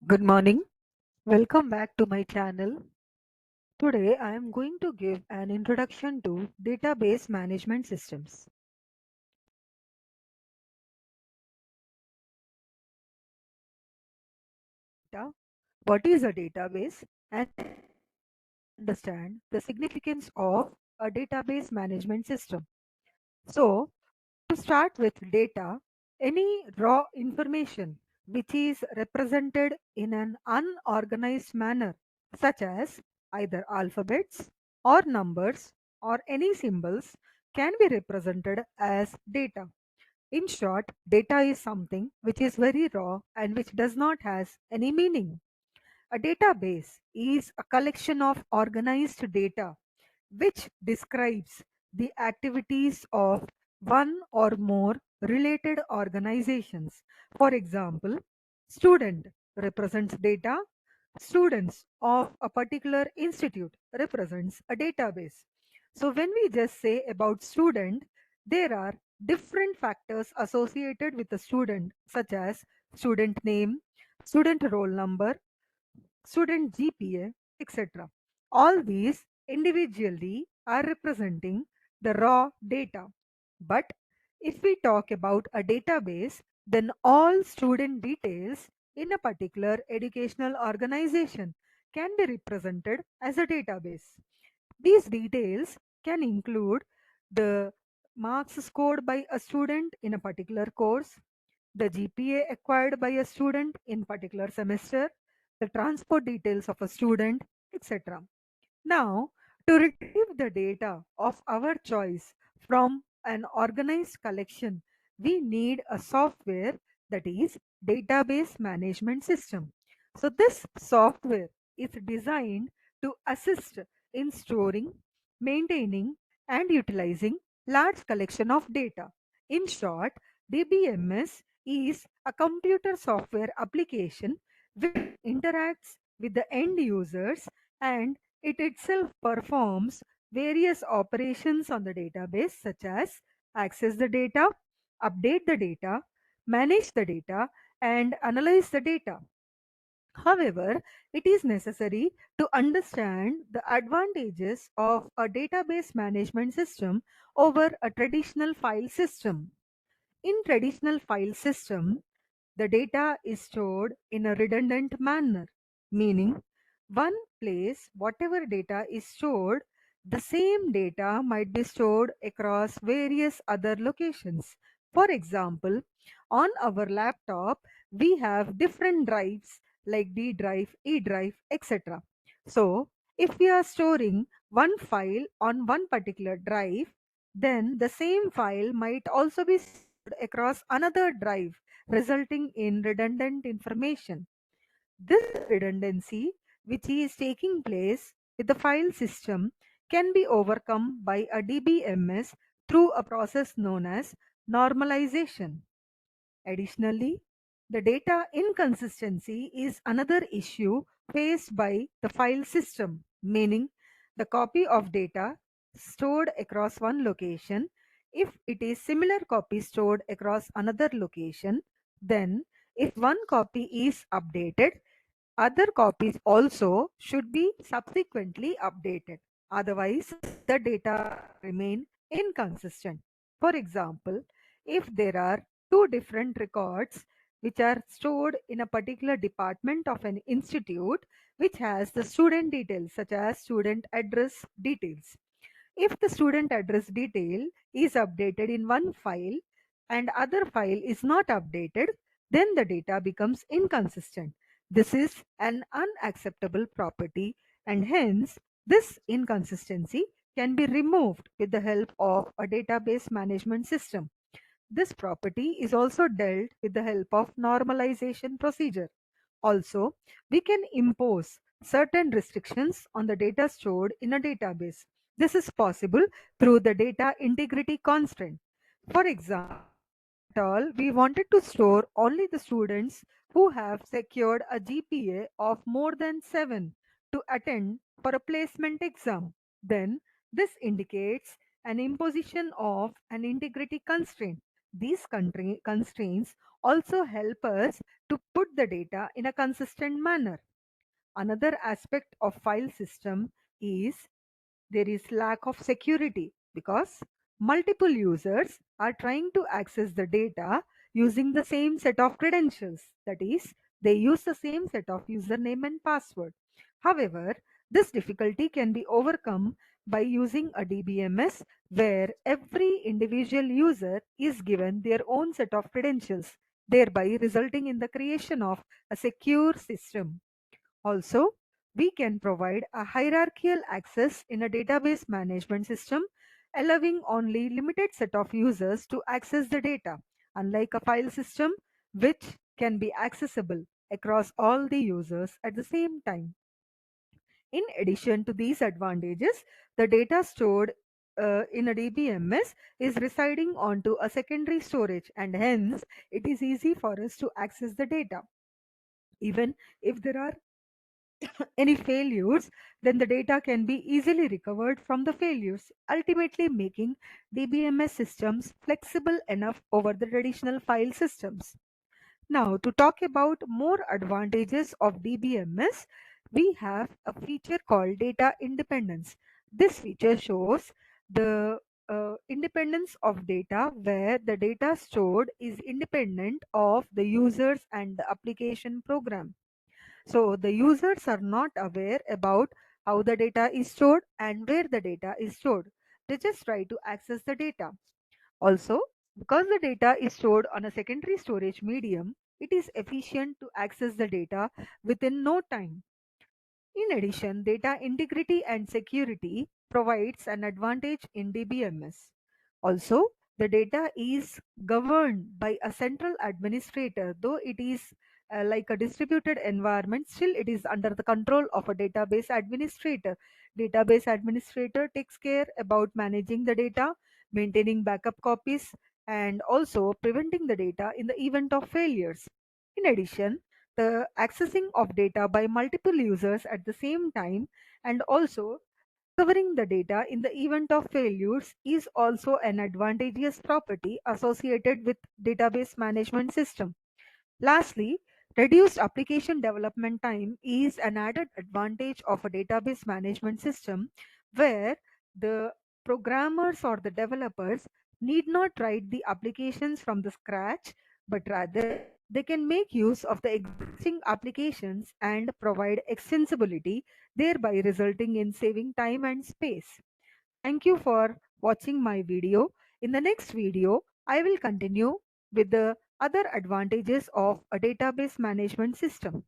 Good morning. Welcome back to my channel. Today I am going to give an introduction to database management systems. Data. What is a database and understand the significance of a database management system. So, to start with data, any raw information which is represented in an unorganized manner, such as either alphabets or numbers or any symbols, can be represented as data. In short, data is something which is very raw and which does not has any meaning. A database is a collection of organized data which describes the activities of one or more related organizations. For example, student represents data, students of a particular institute represents a database. So when we just say about student, there are different factors associated with the student, such as student name, student roll number, student GPA, etc. All these individually are representing the raw data. But if we talk about a database, then all student details in a particular educational organization can be represented as a database. These details can include the marks scored by a student in a particular course, the GPA acquired by a student in particular semester, the transport details of a student, etc. Now, to retrieve the data of our choice from an organized collection, we need a software, that is database management system. So this software is designed to assist in storing, maintaining and utilizing large collection of data. In short, DBMS is a computer software application which interacts with the end users, and it itself performs various operations on the database, such as access the data, update the data, manage the data, and analyze the data. However, it is necessary to understand the advantages of a database management system over a traditional file system. In traditional file system, the data is stored in a redundant manner, meaning one place whatever data is stored, the same data might be stored across various other locations. For example, on our laptop, we have different drives like D drive, E drive, etc. So, if we are storing one file on one particular drive, then the same file might also be stored across another drive, resulting in redundant information. This redundancy, which is taking place with the file system, can be overcome by a DBMS through a process known as normalization. Additionally, the data inconsistency is another issue faced by the file system, meaning the copy of data stored across one location. If it is similar copy stored across another location, then if one copy is updated, other copies also should be subsequently updated. Otherwise, the data remain inconsistent. For example, if there are two different records which are stored in a particular department of an institute which has the student details such as student address details. If the student address detail is updated in one file and other file is not updated, then the data becomes inconsistent. This is an unacceptable property, and hence this inconsistency can be removed with the help of a database management system. This property is also dealt with the help of normalization procedure. Also, we can impose certain restrictions on the data stored in a database. This is possible through the data integrity constraint. For example, at all, we wanted to store only the students who have secured a GPA of more than 7 to attend for a placement exam. Then, this indicates an imposition of an integrity constraint. These constraints also help us to put the data in a consistent manner. Another aspect of file system is there is lack of security because multiple users are trying to access the data using the same set of credentials. That is, they use the same set of username and password. However, this difficulty can be overcome by using a DBMS where every individual user is given their own set of credentials, thereby resulting in the creation of a secure system. Also, we can provide a hierarchical access in a database management system, allowing only limited set of users to access the data, unlike a file system which can be accessible across all the users at the same time. In addition to these advantages, the data stored in a DBMS is residing onto a secondary storage, and hence it is easy for us to access the data. Even if there are any failures, then the data can be easily recovered from the failures, ultimately making DBMS systems flexible enough over the traditional file systems. Now, to talk about more advantages of DBMS, we have a feature called data independence. This feature shows the independence of data where the data stored is independent of the users and the application program. So the users are not aware about how the data is stored and where the data is stored. They just try to access the data. Also, because the data is stored on a secondary storage medium, it is efficient to access the data within no time. In addition, data integrity and security provides an advantage in DBMS. Also, the data is governed by a central administrator, though it is like a distributed environment, still it is under the control of a database administrator. Database administrator takes care about managing the data, maintaining backup copies, and also preventing the data in the event of failures. In addition, the accessing of data by multiple users at the same time and also recovering the data in the event of failures is also an advantageous property associated with database management system. Lastly, reduced application development time is an added advantage of a database management system where the programmers or the developers need not write the applications from the scratch, but rather they can make use of the existing applications and provide extensibility, thereby resulting in saving time and space. Thank you for watching my video. In the next video, I will continue with the other advantages of a database management system.